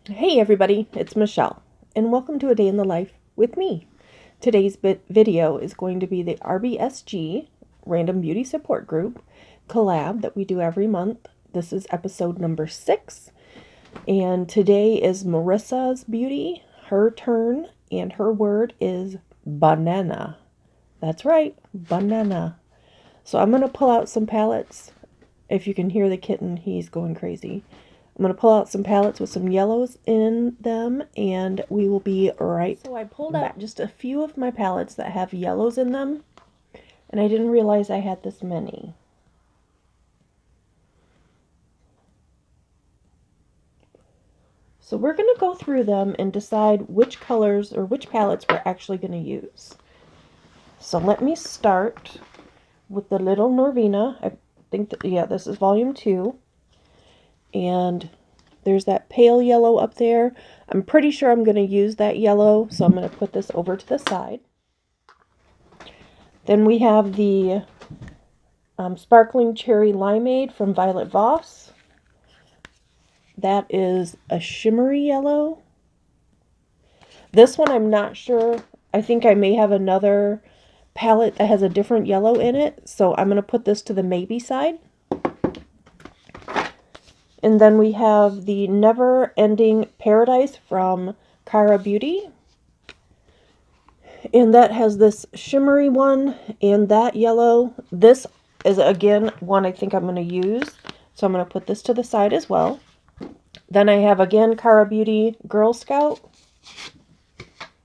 Hey everybody, it's Michelle, and welcome to A Day in the Life with me. Today's video is going to be the RBSG, Random Beauty Support Group, collab that we do every month. This is episode number 6, and today is Marissa's beauty, her turn, and her word is banana. That's right, banana. So I'm going to pull out some palettes. If you can hear the kitten, he's going crazy. I'm going to pull out some palettes with some yellows in them, and we will be right back. So I pulled out just a few of my palettes that have yellows in them, and I didn't realize I had this many. So we're going to go through them and decide which colors or which palettes we're actually going to use. So let me start with the little Norvina. I think that, yeah, this is volume 2. And there's that pale yellow up there. I'm pretty sure I'm going to use that yellow, so I'm going to put this over to the side. Then we have the Sparkling Cherry Limeade from Violet Voss. That is a shimmery yellow. This one I'm not sure. I think I may have another palette that has a different yellow in it, so I'm going to put this to the maybe side. And then we have the Never Ending Paradise from Cara Beauty. And that has this shimmery one and that yellow. This is, again, one I think I'm going to use. So I'm going to put this to the side as well. Then I have, again, Cara Beauty Girl Scout.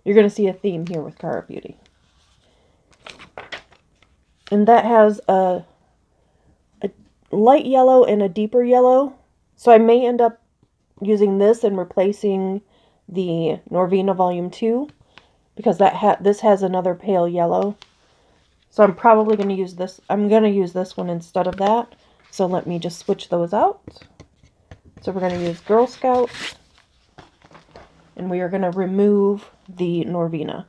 You're going to see a theme here with Cara Beauty. And that has a light yellow and a deeper yellow. So I may end up using this and replacing the Norvina Volume 2 because this has another pale yellow. So I'm probably going to use this. I'm going to use this one instead of that. So let me just switch those out. So we're going to use Girl Scout. And we are going to remove the Norvina.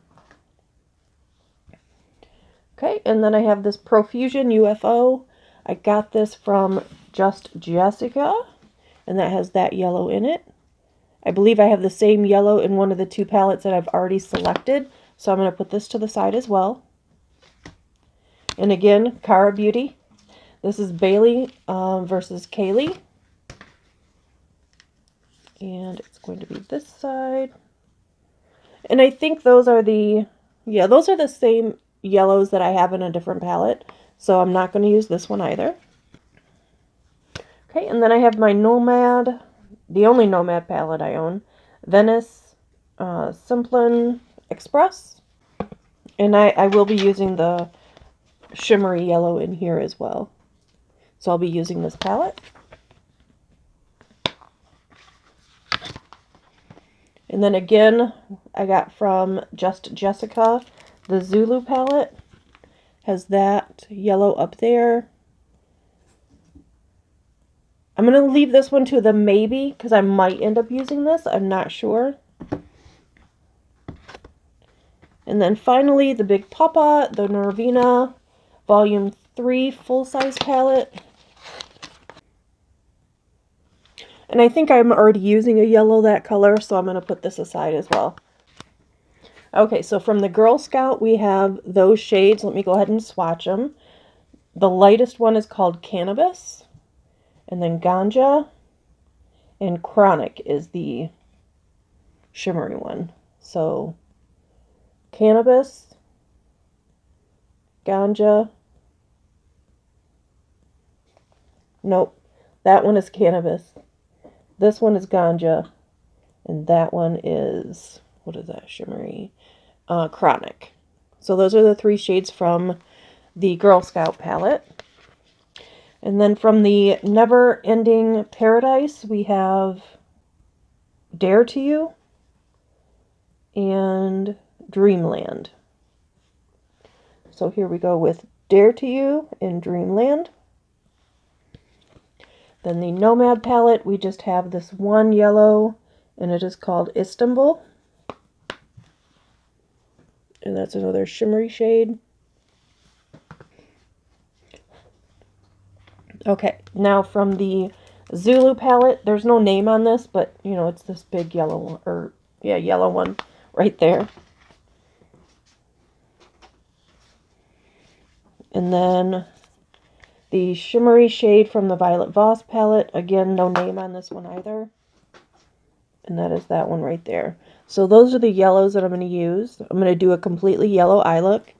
Okay, and then I have this Profusion UFO. I got this from Just Jessica. And that has that yellow in it. I believe I have the same yellow in one of the 2 palettes that I've already selected. So I'm going to put this to the side as well. And again, Cara Beauty. This is Bailey versus Kaylee. And it's going to be this side. And I think those are those are the same yellows that I have in a different palette. So I'm not going to use this one either. Okay, and then I have my Nomad, the only Nomad palette I own, Venice Simplon Express. And I will be using the shimmery yellow in here as well. So I'll be using this palette. And then again, I got from Just Jessica, the Zulu palette. Has that yellow up there. I'm going to leave this one to the maybe because I might end up using this. I'm not sure. And then finally, the Big Papa, the Norvina Volume 3 full-size palette. And I think I'm already using a yellow that color, so I'm going to put this aside as well. Okay, so from the Girl Scout, we have those shades. Let me go ahead and swatch them. The lightest one is called Cannabis. And then Ganja. And Chronic is the shimmery one. So, Cannabis, Ganja. Nope, that one is Cannabis. This one is Ganja. And that one is, what is that, shimmery? Chronic. So those are the 3 shades from the Girl Scout palette. And then from the Never Ending Paradise, we have Dare to You and Dreamland. So here we go with Dare to You and Dreamland. Then the Nomad palette, we just have this one yellow, and it is called Istanbul. And that's another shimmery shade. Okay, now from the Zulu palette. There's no name on this, but, you know, it's this big yellow one, or, yeah, yellow one right there. And then the shimmery shade from the Violet Voss palette. Again, no name on this one either. And that is that one right there. So those are the yellows that I'm going to use. I'm going to do a completely yellow eye look.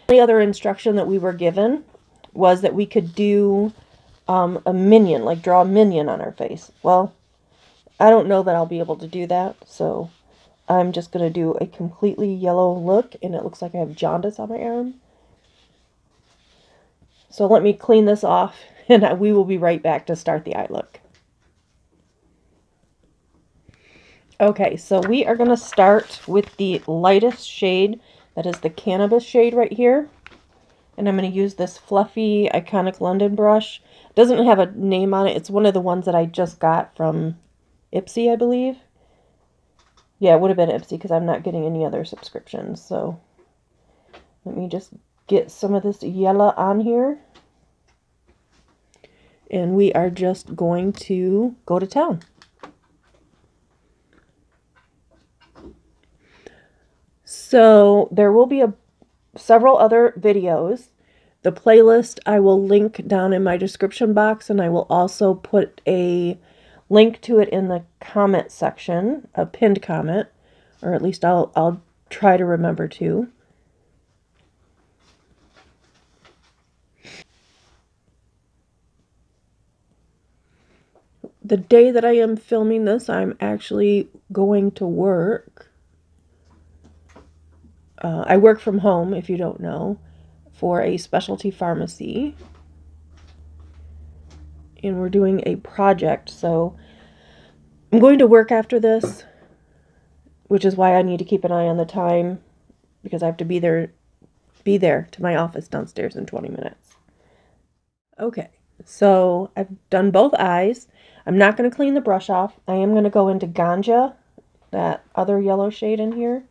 The other instruction that we were given was that we could do a minion, like draw a minion on our face. Well, I don't know that I'll be able to do that, so I'm just going to do a completely yellow look, and it looks like I have jaundice on my arm. So let me clean this off, and we will be right back to start the eye look. Okay, so we are going to start with the lightest shade. That is the cannabis shade right here. And I'm going to use this fluffy Iconic London brush. It doesn't have a name on it. It's one of the ones that I just got from Ipsy, I believe. Yeah, it would have been Ipsy because I'm not getting any other subscriptions. So let me just get some of this yellow on here. And we are just going to go to town. So there will be several other videos. The playlist I will link down in my description box, and I will also put a link to it in the comment section, a pinned comment, or at least I'll try to remember to. The day that I am filming this, I'm actually going to work. I work from home, if you don't know, for a specialty pharmacy. And we're doing a project, so I'm going to work after this, which is why I need to keep an eye on the time, because I have to be there to my office downstairs in 20 minutes. Okay, so I've done both eyes. I'm not going to clean the brush off. I am going to go into Ganja, that other yellow shade in here,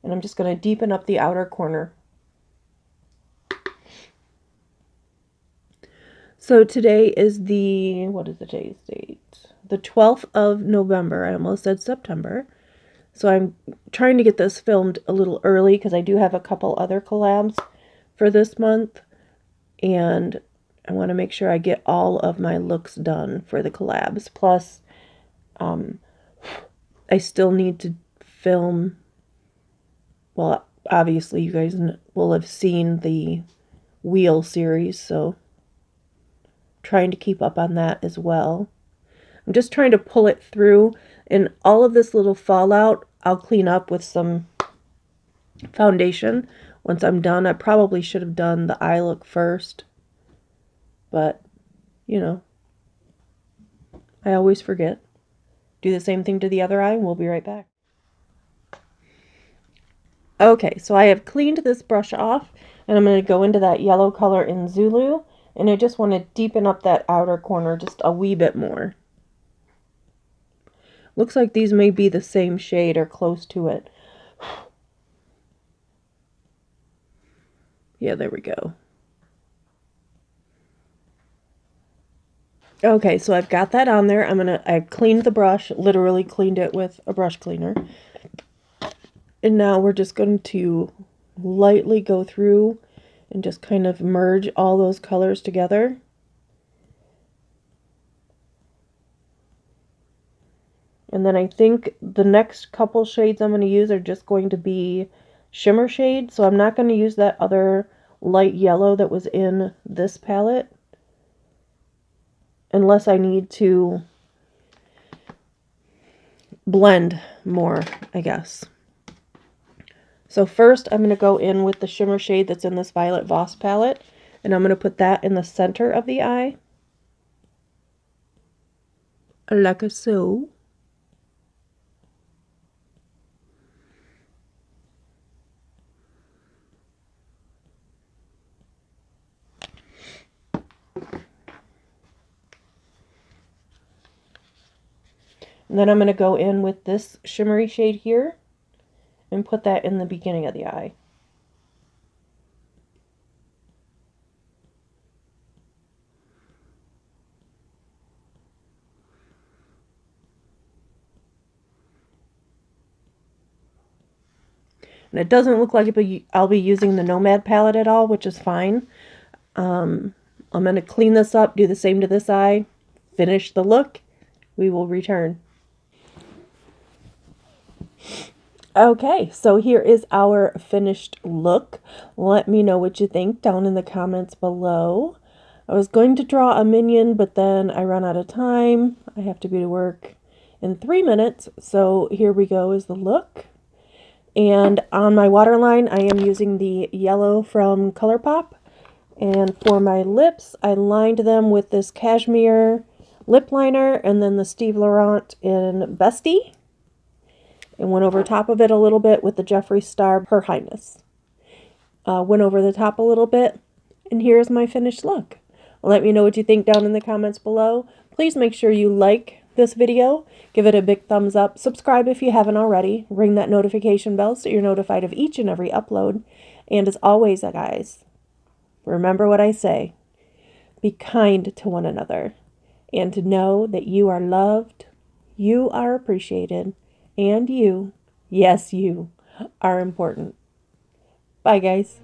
and I'm just going to deepen up the outer corner. So today is what is today's date? The 12th of November. I almost said September. So I'm trying to get this filmed a little early because I do have a couple other collabs for this month. And I want to make sure I get all of my looks done for the collabs. Plus, I still need to film. Well, obviously you guys will have seen the Wheel series, so trying to keep up on that as well. I'm just trying to pull it through, and all of this little fallout I'll clean up with some foundation once I'm done. I probably should have done the eye look first, but you know, I always forget. Do the same thing to the other eye, and we'll be right back. Okay, so I have cleaned this brush off, and I'm going to go into that yellow color in Zulu, and I just want to deepen up that outer corner just a wee bit more. Looks like these may be the same shade or close to it. Yeah, there we go. Okay, so I've got that on there. I've cleaned the brush, literally cleaned it with a brush cleaner. And now we're just going to lightly go through and just kind of merge all those colors together. And then I think the next couple shades I'm going to use are just going to be shimmer shades. So I'm not going to use that other light yellow that was in this palette, unless I need to blend more, I guess. So first I'm going to go in with the shimmer shade that's in this Violet Voss palette, and I'm going to put that in the center of the eye, like so. And then I'm going to go in with this shimmery shade here and put that in the beginning of the eye. And it doesn't look like I'll be using the Nomad palette at all, which is fine. I'm going to clean this up, do the same to this eye, finish the look. We will return. Okay, so here is our finished look. Let me know what you think down in the comments below. I was going to draw a minion, but then I ran out of time. I have to be to work in 3 minutes, so here we go is the look. And on my waterline, I am using the yellow from ColourPop. And for my lips, I lined them with this cashmere lip liner and then the Steve Laurent in Bestie. And went over top of it a little bit with the Jeffree Star Her Highness. Went over the top a little bit. And here's my finished look. Let me know what you think down in the comments below. Please make sure you like this video, give it a big thumbs up, subscribe if you haven't already, ring that notification bell so you're notified of each and every upload. And as always, guys, remember what I say. Be kind to one another and to know that you are loved, you are appreciated, and you, yes, you, are important. Bye, guys.